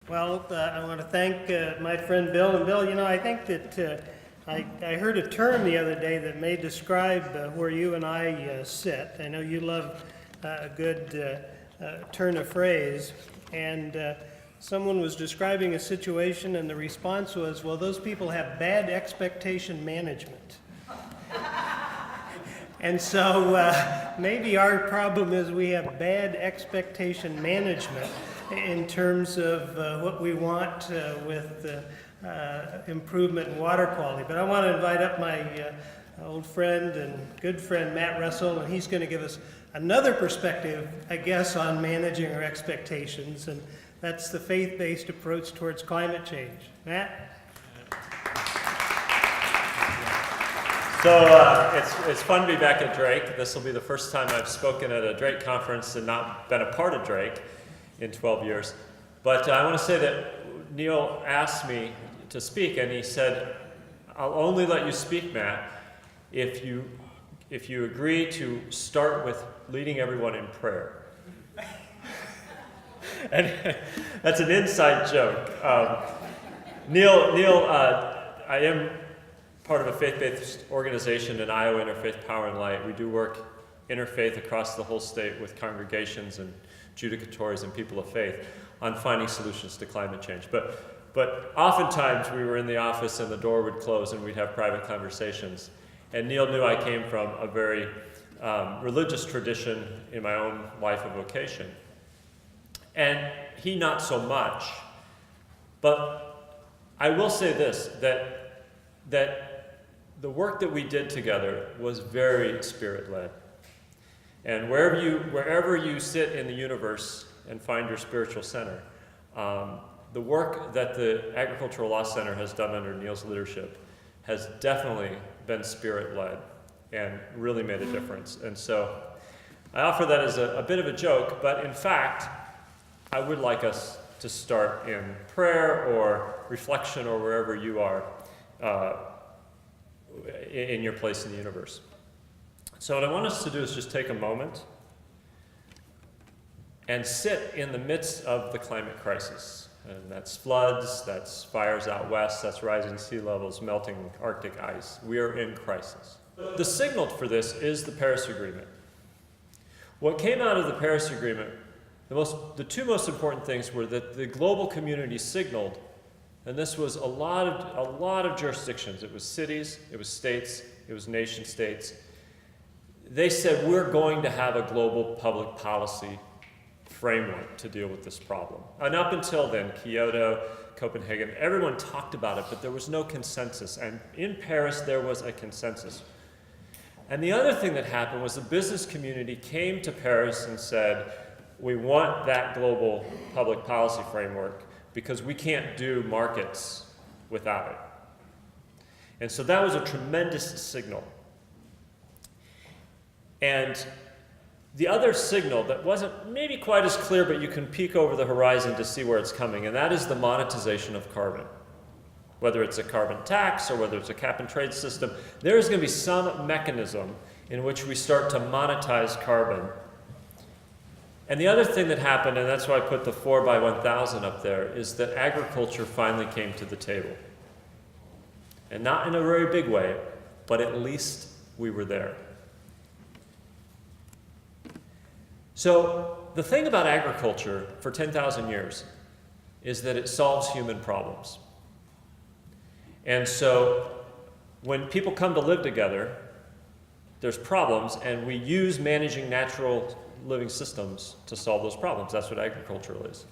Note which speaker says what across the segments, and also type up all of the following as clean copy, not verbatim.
Speaker 1: Well, I want to thank my friend Bill. And Bill, I think that I heard a term the other day that may describe where you and I sit. I know you love a good turn of phrase. And someone was describing a situation, and the response was, well, those people have bad expectation management. And so maybe our problem is we have bad expectation management in terms of what we want with improvement in water quality. But I want to invite up my old friend and good friend Matt Russell, and he's going to give us another perspective, I guess, on managing our expectations, and that's the faith-based approach towards climate change. Matt?
Speaker 2: So it's fun to be back at Drake. This will be the first time I've spoken at a Drake conference and not been a part of Drake in 12 years. But I want to say that Neil asked me to speak, and he said, I'll only let you speak, Matt, if you agree to start with leading everyone in prayer. And that's an inside joke. Neil, I am part of a faith-based organization in Iowa, Interfaith Power and Light. We do work interfaith across the whole state with congregations and judicatories and people of faith on finding solutions to climate change. But oftentimes we were in the office and the door would close and we'd have private conversations. And Neil knew I came from a very religious tradition in my own life of vocation. And he not so much. But I will say this, that the work that we did together was very Spirit-led. And wherever you sit in the universe and find your spiritual center, the work that the Agricultural Law Center has done under Neil's leadership has definitely been Spirit-led and really made a difference. And so I offer that as a bit of a joke, but in fact, I would like us to start in prayer or reflection or wherever you are in your place in the universe. So what I want us to do is just take a moment and sit in the midst of the climate crisis. And that's floods, that's fires out west, that's rising sea levels, melting Arctic ice. We are in crisis. The signal for this is the Paris Agreement. What came out of the Paris Agreement, the two most important things were that the global community signaled, and this was a lot of jurisdictions. It was cities, it was states, it was nation states. They said, we're going to have a global public policy framework to deal with this problem. And up until then, Kyoto, Copenhagen, everyone talked about it, but there was no consensus. And in Paris, there was a consensus. And the other thing that happened was the business community came to Paris and said, we want that global public policy framework because we can't do markets without it. And so that was a tremendous signal. And the other signal that wasn't maybe quite as clear, but you can peek over the horizon to see where it's coming, and that is the monetization of carbon. Whether it's a carbon tax or whether it's a cap and trade system, there is going to be some mechanism in which we start to monetize carbon. And the other thing that happened, and that's why I put the 4 by 1,000 up there, is that agriculture finally came to the table. And not in a very big way, but at least we were there. So the thing about agriculture for 10,000 years is that it solves human problems. And so when people come to live together, there's problems, and we use managing natural living systems to solve those problems. That's what agriculture is.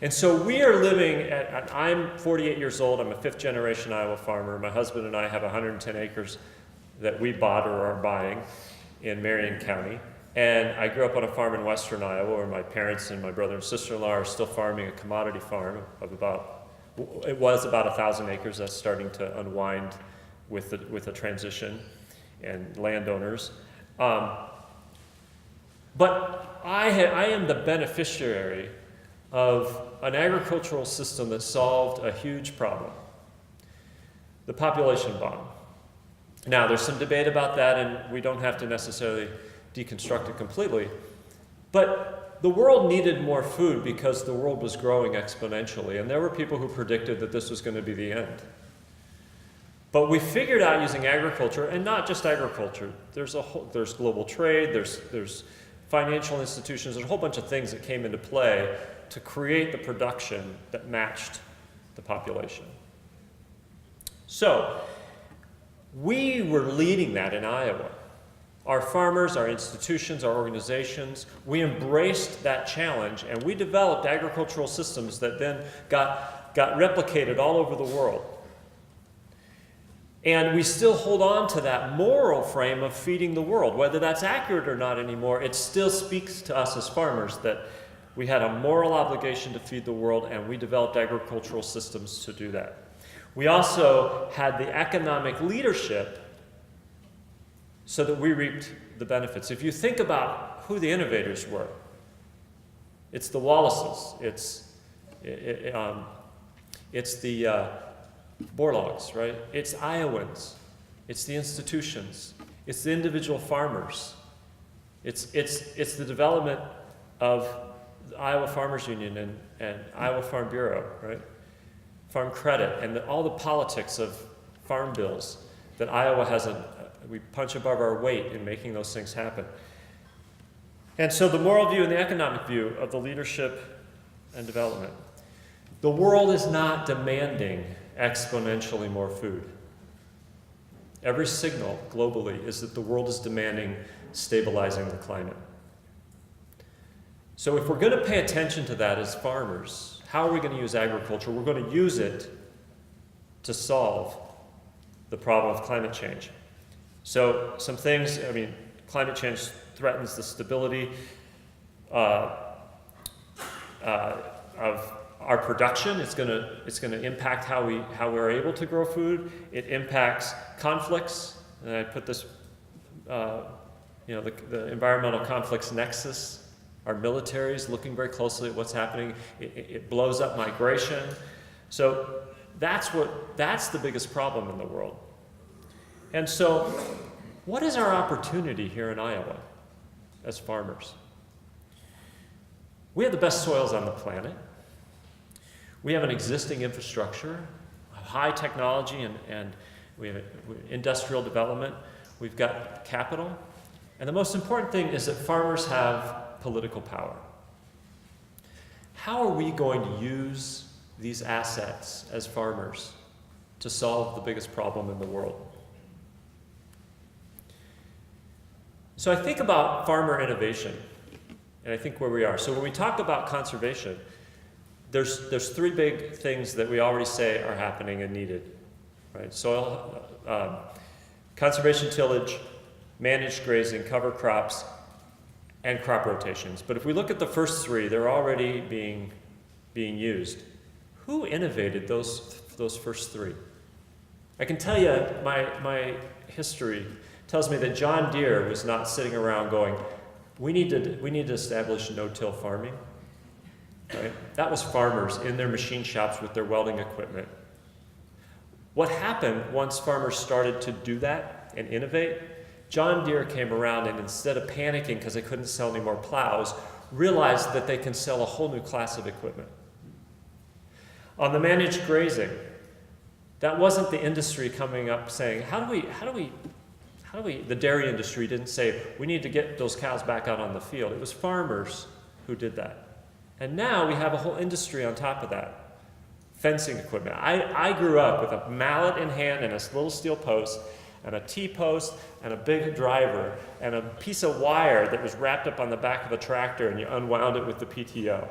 Speaker 2: And so we are living I'm 48 years old, I'm a 5th generation Iowa farmer. My husband and I have 110 acres that we bought or are buying in Marion County. And I grew up on a farm in western Iowa where my parents and my brother and sister-in-law are still farming a commodity farm of about 1,000 acres. That's starting to unwind with the transition and landowners. But I am the beneficiary of an agricultural system that solved a huge problem, the population bomb. Now, there's some debate about that, and we don't have to necessarily deconstruct it completely. But the world needed more food because the world was growing exponentially, and there were people who predicted that this was going to be the end. But we figured out using agriculture, and not just agriculture, there's global trade, there's financial institutions, there's a whole bunch of things that came into play to create the production that matched the population. So, we were leading that in Iowa. Our farmers, our institutions, our organizations, we embraced that challenge, and we developed agricultural systems that then got replicated all over the world. And we still hold on to that moral frame of feeding the world. Whether that's accurate or not anymore, it still speaks to us as farmers that we had a moral obligation to feed the world, and we developed agricultural systems to do that. We also had the economic leadership so that we reaped the benefits. If you think about who the innovators were, it's the Wallaces, it's the Borlaugs, right? It's Iowans, it's the institutions, it's the individual farmers, it's the development of the Iowa Farmers Union and Iowa Farm Bureau, right? Farm credit, and all the politics of farm bills that Iowa has we punch above our weight in making those things happen. And so the moral view and the economic view of the leadership and development. The world is not demanding exponentially more food. Every signal globally is that the world is demanding stabilizing the climate. So if we're going to pay attention to that as farmers, how are we going to use agriculture? We're going to use it to solve the problem of climate change. So some things, climate change threatens the stability of our production. It's going to impact how we're able to grow food. It impacts conflicts. And I put this, the environmental conflicts nexus. Our military is looking very closely at what's happening. It blows up migration. So that's the biggest problem in the world. And so, what is our opportunity here in Iowa as farmers? We have the best soils on the planet. We have an existing infrastructure, high technology, and we have industrial development. We've got capital. And the most important thing is that farmers have political power. How are we going to use these assets as farmers to solve the biggest problem in the world? So I think about farmer innovation, and I think where we are. So when we talk about conservation, there's three big things that we already say are happening and needed, right? Soil, conservation tillage, managed grazing, cover crops, and crop rotations. But if we look at the first three, they're already being used. Who innovated those first three? I can tell you my history tells me that John Deere was not sitting around going, we need to establish no-till farming. Right? That was farmers in their machine shops with their welding equipment. What happened once farmers started to do that and innovate? John Deere came around, and instead of panicking because they couldn't sell any more plows, realized that they can sell a whole new class of equipment. On the managed grazing, that wasn't the industry coming up saying, the dairy industry didn't say, we need to get those cows back out on the field. It was farmers who did that. And now we have a whole industry on top of that. Fencing equipment. I grew up with a mallet in hand and a little steel post and a T-post and a big driver and a piece of wire that was wrapped up on the back of a tractor, and you unwound it with the PTO.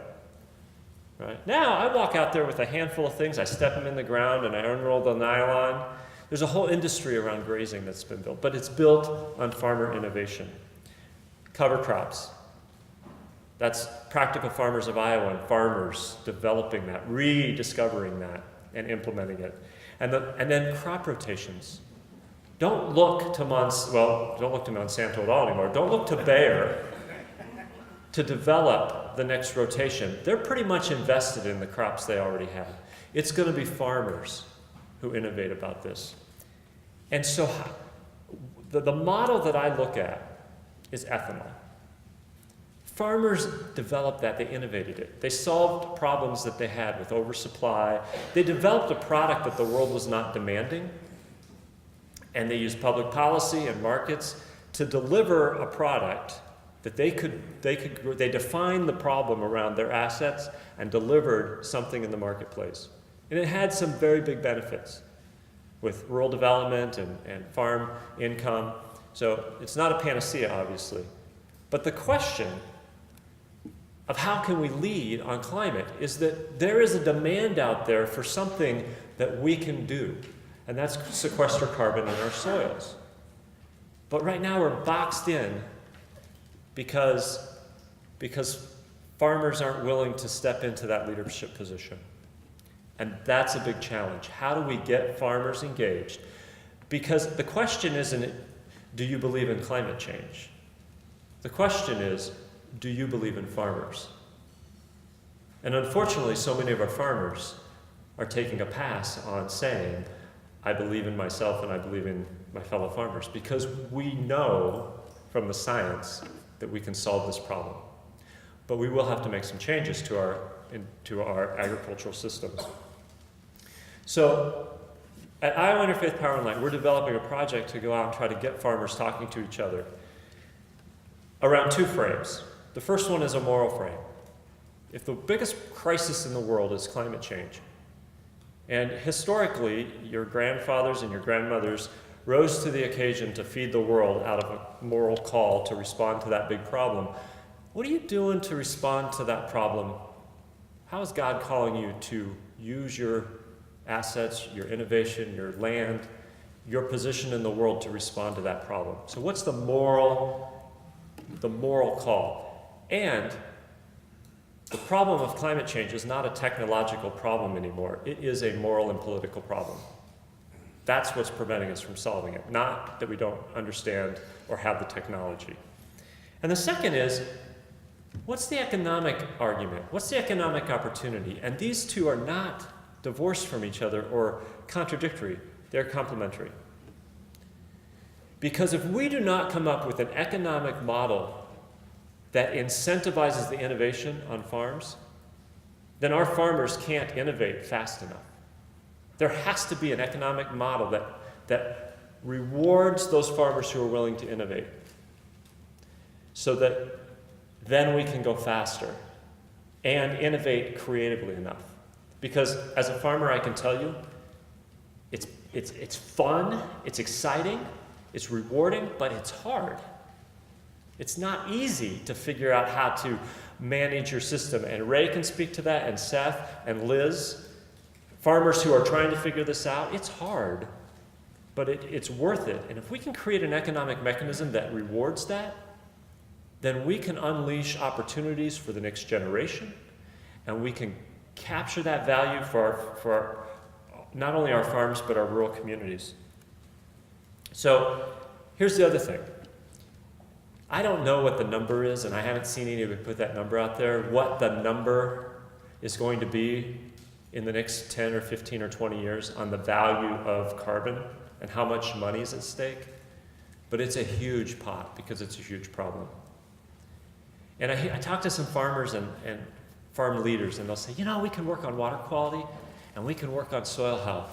Speaker 2: Right? Now I walk out there with a handful of things. I step them in the ground and I unroll the nylon. There's a whole industry around grazing that's been built, but it's built on farmer innovation. Cover crops. That's practical farmers of Iowa and farmers developing that, rediscovering that, and implementing it. And then crop rotations. Don't look to Monsanto at all anymore. Don't look to Bayer to develop the next rotation. They're pretty much invested in the crops they already have. It's going to be farmers who innovate about this. And so the model that I look at is ethanol. Farmers developed that, they innovated it. They solved problems that they had with oversupply. They developed a product that the world was not demanding. And they used public policy and markets to deliver a product that they defined the problem around their assets and delivered something in the marketplace. And it had some very big benefits with rural development and farm income. So it's not a panacea, obviously. But the question of how can we lead on climate is that there is a demand out there for something that we can do, and that's sequester carbon in our soils. But right now we're boxed in because farmers aren't willing to step into that leadership position. And that's a big challenge. How do we get farmers engaged? Because the question isn't, do you believe in climate change? The question is, do you believe in farmers? And unfortunately, so many of our farmers are taking a pass on saying, I believe in myself and I believe in my fellow farmers, because we know from the science that we can solve this problem. But we will have to make some changes to our agricultural systems. So at Iowa Interfaith Power and Light, we're developing a project to go out and try to get farmers talking to each other around two frames. The first one is a moral frame. If the biggest crisis in the world is climate change, and historically your grandfathers and your grandmothers rose to the occasion to feed the world out of a moral call to respond to that big problem, what are you doing to respond to that problem? How is God calling you to use your assets, your innovation, your land, your position in the world to respond to that problem? So what's the moral call? And the problem of climate change is not a technological problem anymore. It is a moral and political problem. That's what's preventing us from solving it, not that we don't understand or have the technology. And the second is, what's the economic argument? What's the economic opportunity? And these two are not divorced from each other or contradictory. They're complementary. Because if we do not come up with an economic model that incentivizes the innovation on farms, then our farmers can't innovate fast enough. There has to be an economic model that rewards those farmers who are willing to innovate, so that then we can go faster and innovate creatively enough. Because as a farmer, I can tell you, it's fun, it's exciting, it's rewarding, but it's hard. It's not easy to figure out how to manage your system. And Ray can speak to that, and Seth and Liz, farmers who are trying to figure this out. It's hard, but it's worth it. And if we can create an economic mechanism that rewards that, then we can unleash opportunities for the next generation, and we can capture that value for not only our farms, but our rural communities. So here's the other thing. I don't know what the number is, and I haven't seen anybody put that number out there, what the number is going to be in the next 10 or 15 or 20 years on the value of carbon and how much money is at stake. But it's a huge pot because it's a huge problem. And I talk to some farmers and farm leaders, and they'll say, we can work on water quality, and we can work on soil health,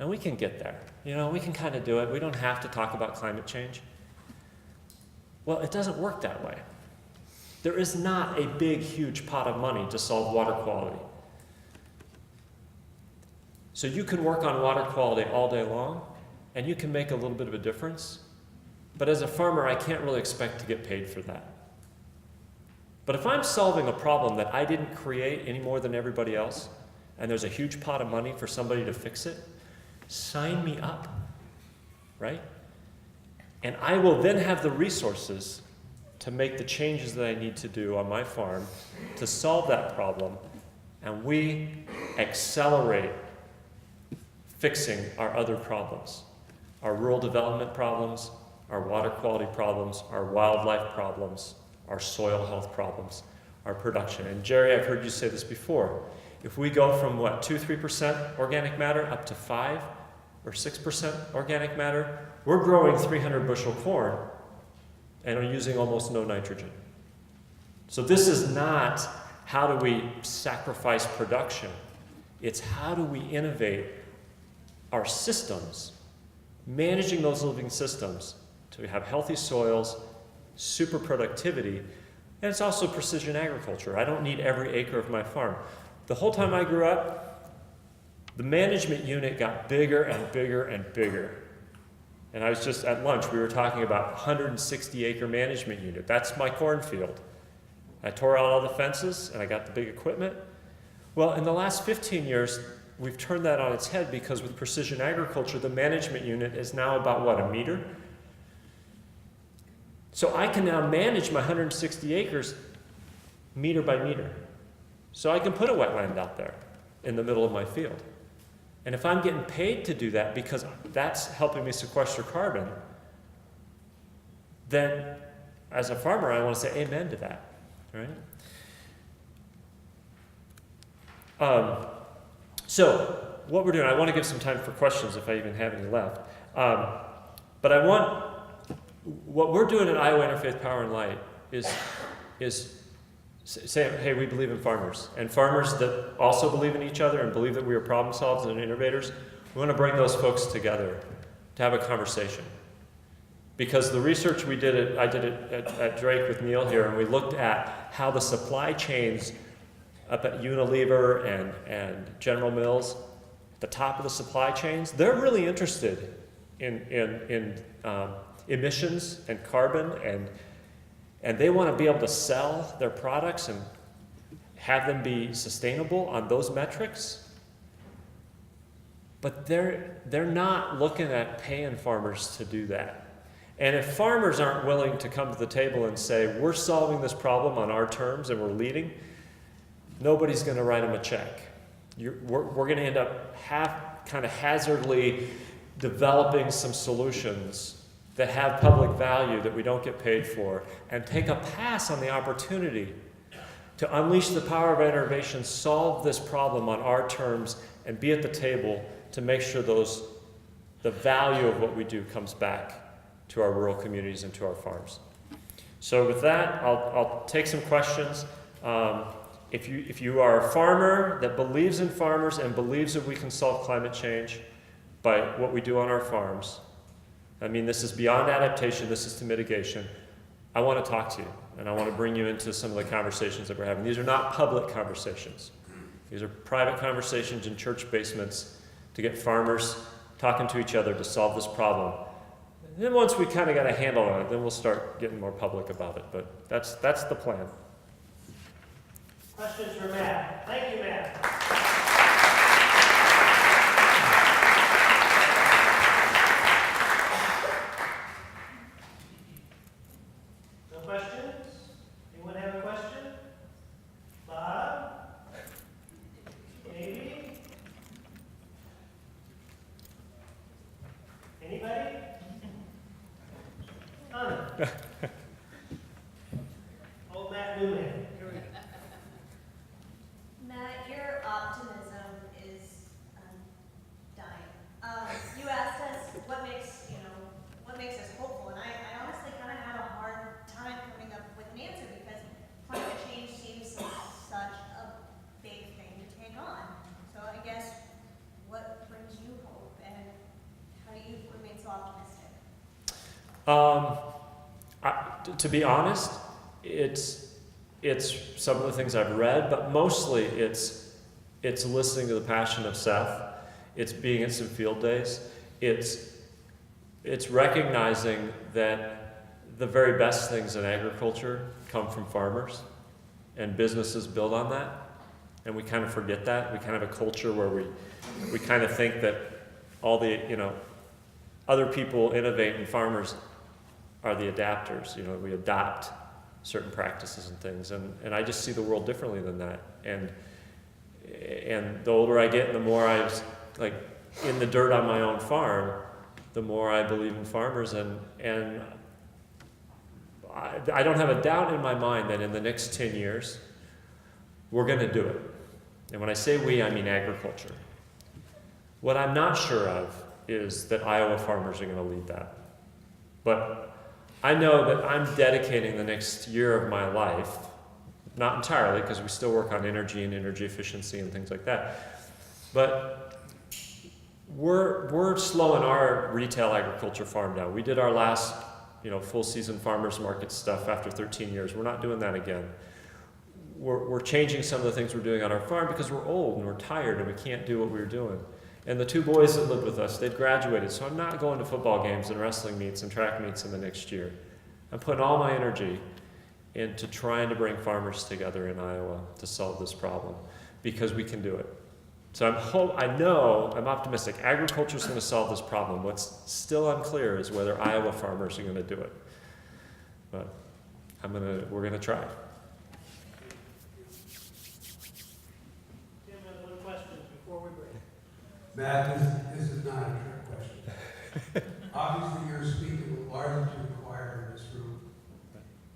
Speaker 2: and we can get there. We can kind of do it. We don't have to talk about climate change. Well, it doesn't work that way. There is not a big, huge pot of money to solve water quality. So you can work on water quality all day long, and you can make a little bit of a difference. But as a farmer, I can't really expect to get paid for that. But if I'm solving a problem that I didn't create any more than everybody else, and there's a huge pot of money for somebody to fix it, sign me up, right? And I will then have the resources to make the changes that I need to do on my farm to solve that problem, and we accelerate fixing our other problems, our rural development problems, our water quality problems, our wildlife problems, our soil health problems, our production. And Jerry, I've heard you say this before. If we go from 2-3% organic matter up to 5 or 6% organic matter, we're growing 300 bushel corn and are using almost no nitrogen. So this is not how do we sacrifice production. It's how do we innovate our systems, managing those living systems to have healthy soils, super productivity, and it's also precision agriculture. I don't need every acre of my farm. The whole time I grew up, the management unit got bigger and bigger and bigger. And I was just at lunch, we were talking about 160 acre management unit. That's my cornfield. I tore out all the fences and I got the big equipment. Well, in the last 15 years, we've turned that on its head because with precision agriculture, the management unit is now about what, a meter? So I can now manage my 160 acres meter by meter. So I can put a wetland out there in the middle of my field. And if I'm getting paid to do that because that's helping me sequester carbon, then as a farmer, I want to say amen to that, right? So what we're doing, I want to give some time for questions if I even have any left. But what we're doing at Iowa Interfaith Power and Light is saying, hey, we believe in farmers. And farmers that also believe in each other and believe that we are problem solvers and innovators, we want to bring those folks together to have a conversation. Because the research I did it at Drake with Neil here, and we looked at how the supply chains up at Unilever and General Mills, the top of the supply chains, they're really interested in emissions and carbon, and they want to be able to sell their products and have them be sustainable on those metrics. But they're not looking at paying farmers to do that. And if farmers aren't willing to come to the table and say, we're solving this problem on our terms and we're leading, nobody's going to write them a check. We're going to end up kind of hazardly developing some solutions that have public value that we don't get paid for, and take a pass on the opportunity to unleash the power of innovation, solve this problem on our terms, and be at the table to make sure the value of what we do comes back to our rural communities and to our farms. So with that, I'll take some questions. If you are a farmer that believes in farmers and believes that we can solve climate change by what we do on our farms, I mean, this is beyond adaptation, this is to mitigation. I want to talk to you, and I want to bring you into some of the conversations that we're having. These are not public conversations. These are private conversations in church basements to get farmers talking to each other to solve this problem. And then once we kind of got a handle on it, then we'll start getting more public about it. But that's the plan.
Speaker 1: Questions for Matt? Thank you, Matt. No questions? Anyone have a question? Bob? Maybe? Anybody? None. Old Matt Newman.
Speaker 3: Matt, your optimism is dying. You asked us what makes us hopeful, and I honestly kind of have a hard time coming up with an answer because climate change seems such a big thing to take on. So I guess what brings you hope, and how do you remain so optimistic?
Speaker 2: To be honest, it's some of the things I've read, but mostly it's listening to the passion of Seth. It's being at some field days. It's recognizing that the very best things in agriculture come from farmers, and businesses build on that. And we kind of forget that. We kind of have a culture where we kind of think that all the other people innovate and farmers are the adapters. We adopt certain practices and things, and I just see the world differently than that. And the older I get and the more I was like in the dirt on my own farm, the more I believe in farmers, and I don't have a doubt in my mind that in the next 10 years we're going to do it. And when I say we, I mean agriculture. What I'm not sure of is that Iowa farmers are going to lead that. But I know that I'm dedicating the next year of my life Not entirely, because we still work on energy and energy efficiency and things like that. But we're slowing our retail agriculture farm down. We did our last, full season farmers market stuff after 13 years. We're not doing that again. We're changing some of the things we're doing on our farm because we're old and we're tired and we can't do what we were doing. And the 2 boys that lived with us, they'd graduated, so I'm not going to football games and wrestling meets and track meets in the next year. I'm putting all my energy into trying to bring farmers together in Iowa to solve this problem, because we can do it. So I'm optimistic. Agriculture is going to solve this problem. What's still unclear is whether Iowa farmers are going to do it. But we're going to try.
Speaker 1: Tim, I have one question before we break.
Speaker 4: Matt, this is not a trick question. Obviously, you're speaking largely to the choir in this room.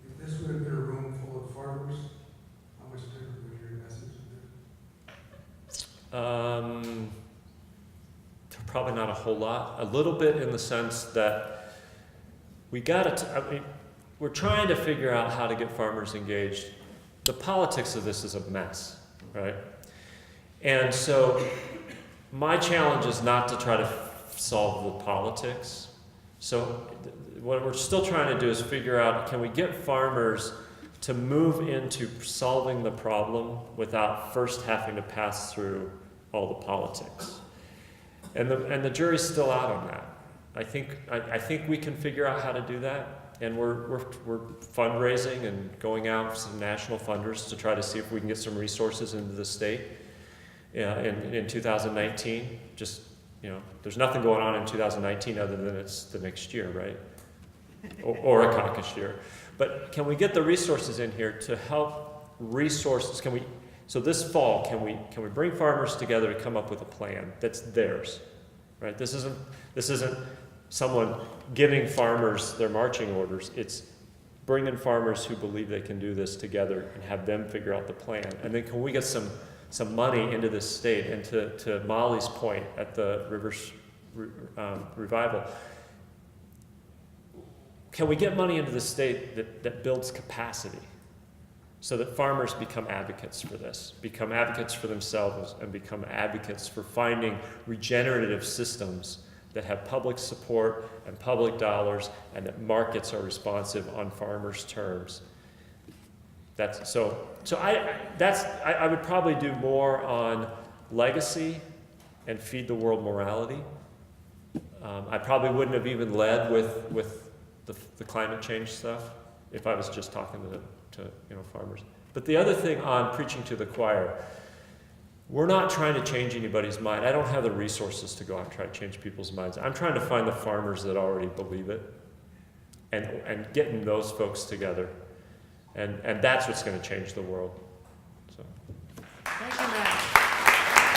Speaker 4: If this would have been a room full of farmers, how much different would your message have been?
Speaker 2: Probably not a whole lot. A little bit in the sense that we're trying to figure out how to get farmers engaged. The politics of this is a mess, right? And so my challenge is not to try to solve the politics. So what we're still trying to do is figure out, can we get farmers to move into solving the problem without first having to pass through all the politics? And the jury's still out on that. I think we can figure out how to do that, and we're fundraising and going out with some national funders to try to see if we can get some resources into the state in 2019. Just, there's nothing going on in 2019 other than it's the next year, right? Or a caucus year. But can we get the resources in here to help resources? So this fall, can we bring farmers together to come up with a plan that's theirs, right? This isn't someone giving farmers their marching orders. It's bringing farmers who believe they can do this together and have them figure out the plan. And then can we get some money into this state? And to Molly's point at the Rivers Revival, can we get money into the state that builds capacity so that farmers become advocates for this, become advocates for themselves, and become advocates for finding regenerative systems that have public support and public dollars, and that markets are responsive on farmers' terms? I would probably do more on legacy and feed the world morality. I probably wouldn't have even led with the climate change stuff if I was just talking to farmers. But the other thing on preaching to the choir, we're not trying to change anybody's mind. I don't have the resources to go out and try to change people's minds. I'm trying to find the farmers that already believe it and getting those folks together. And that's what's going to change the world. So.